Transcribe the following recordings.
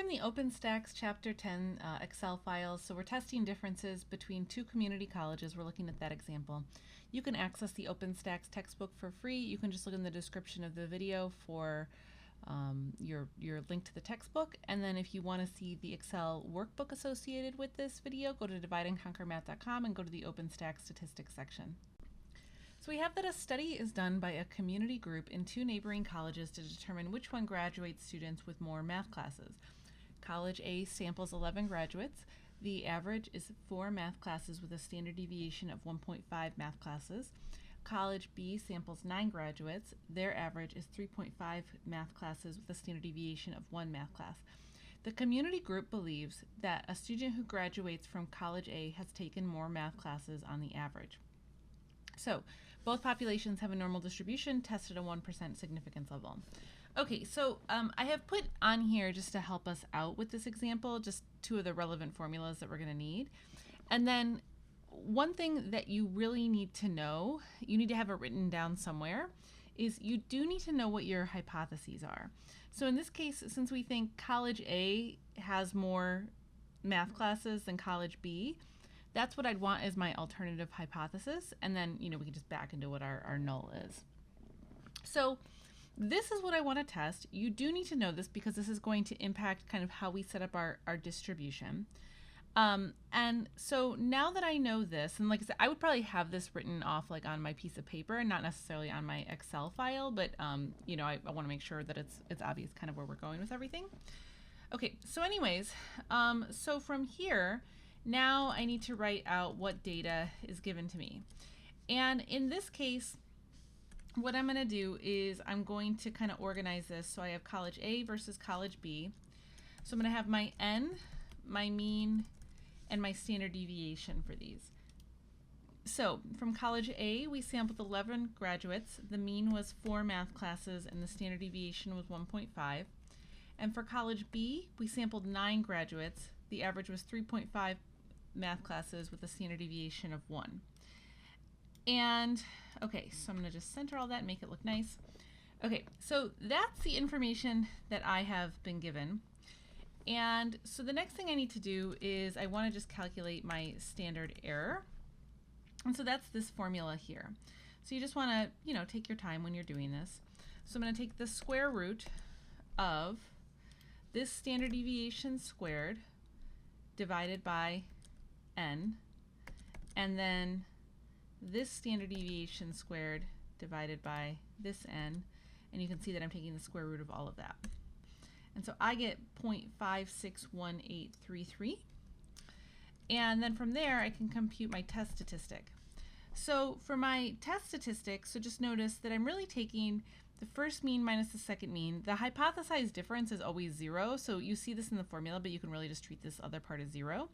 in the OpenStax Chapter 10 Excel files, so we're testing differences between two community colleges. We're looking at that example. You can access the OpenStax textbook for free. You can just look in the description of the video for your link to the textbook. And then if you want to see the Excel workbook associated with this video, go to divideandconquermath.com and go to the OpenStax Statistics section. So we have that a study is done by a community group in two neighboring colleges to determine which one graduates students with more math classes. College A samples 11 graduates. The average is 4 math classes with a standard deviation of 1.5 math classes. College B samples 9 graduates. Their average is 3.5 math classes with a standard deviation of 1 math class. The community group believes that a student who graduates from College A has taken more math classes on the average. So both populations have a normal distribution tested at a 1% significance level. Okay, so I have put on here, just to help us out with this example, just two of the relevant formulas that we're going to need. And then one thing that you really need to know, you need to have it written down somewhere, is you do need to know what your hypotheses are. So in this case, since we think College A has more math classes than College B, that's what I'd want as my alternative hypothesis, and then we can just back into what our null is. So this is what I want to test. You do need to know this because this is going to impact kind of how we set up our distribution. And so now that I know this, and like I said, I would probably have this written off like on my piece of paper, not necessarily on my Excel file, but I want to make sure that it's obvious kind of where we're going with everything. Okay, so anyways, so from here, now I need to write out what data is given to me. And in this case, what I'm going to do is I'm going to kind of organize this. So I have College A versus College B. So I'm going to have my N, my mean, and my standard deviation for these. So from College A, we sampled 11 graduates. The mean was 4 math classes and the standard deviation was 1.5. And for College B, we sampled 9 graduates. The average was 3.5 math classes with a standard deviation of 1. And okay, so I'm going to just center all that and make it look nice. Okay, so that's the information that I have been given. And so the next thing I need to do is I want to just calculate my standard error. And so that's this formula here. So you just want to, take your time when you're doing this. So I'm going to take the square root of this standard deviation squared divided by n, and then this standard deviation squared divided by this n, and you can see that I'm taking the square root of all of that. And so I get 0.561833, and then from there I can compute my test statistic. So for my test statistic, so just notice that I'm really taking the first mean minus the second mean. The hypothesized difference is always 0, so you see this in the formula, but you can really just treat this other part as 0.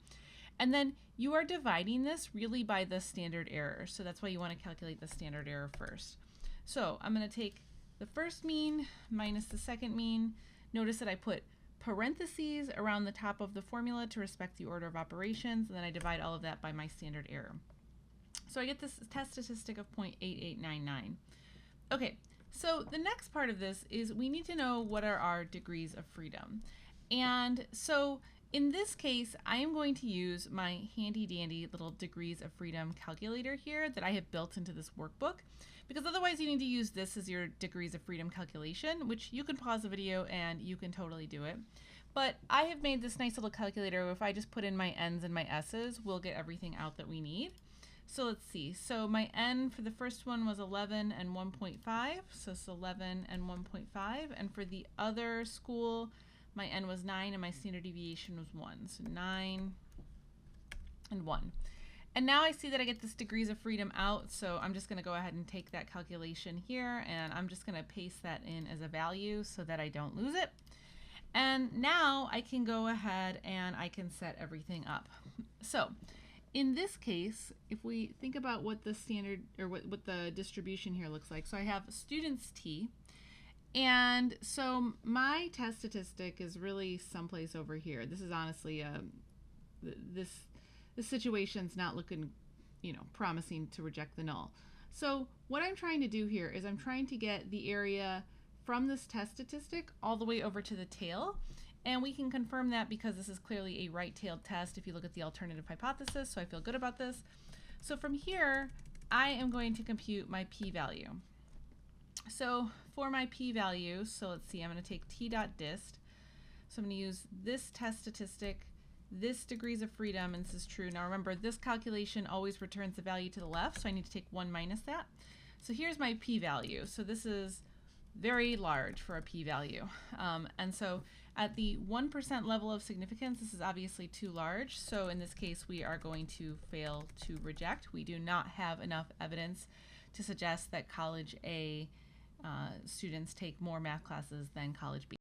And then you are dividing this really by the standard error, so that's why you want to calculate the standard error first. So I'm going to take the first mean minus the second mean. Notice that I put parentheses around the top of the formula to respect the order of operations, and then I divide all of that by my standard error. So I get this test statistic of 0.8899. Okay, so the next part of this is we need to know what are our degrees of freedom. And so in this case, I am going to use my handy dandy little degrees of freedom calculator here that I have built into this workbook, because otherwise you need to use this as your degrees of freedom calculation, which you can pause the video and you can totally do it. But I have made this nice little calculator where if I just put in my n's and my s's, we'll get everything out that we need. So let's see. So my n for the first one was 11 and 1.5, so it's 11 and 1.5. And for the other school, my n was 9 and my standard deviation was 1. So 9 and 1. And now I see that I get this degrees of freedom out, so I'm just going to go ahead and take that calculation here, and I'm just going to paste that in as a value so that I don't lose it. And now I can go ahead and I can set everything up. So in this case, if we think about what the standard or what the distribution here looks like, so I have students T, and so my test statistic is really someplace over here. This is honestly this situation's not looking, promising to reject the null. So what I'm trying to do here is I'm trying to get the area from this test statistic all the way over to the tail. And we can confirm that because this is clearly a right-tailed test if you look at the alternative hypothesis, so I feel good about this. So from here, I am going to compute my p-value. So for my p-value, so let's see, I'm going to take t.dist. So I'm going to use this test statistic, this degrees of freedom, and this is true. Now remember, this calculation always returns the value to the left, so I need to take 1 minus that. So here's my p-value. So this is very large for a p-value. And so at the 1% level of significance, this is obviously too large. So in this case, we are going to fail to reject. We do not have enough evidence to suggest that college A students take more math classes than college B.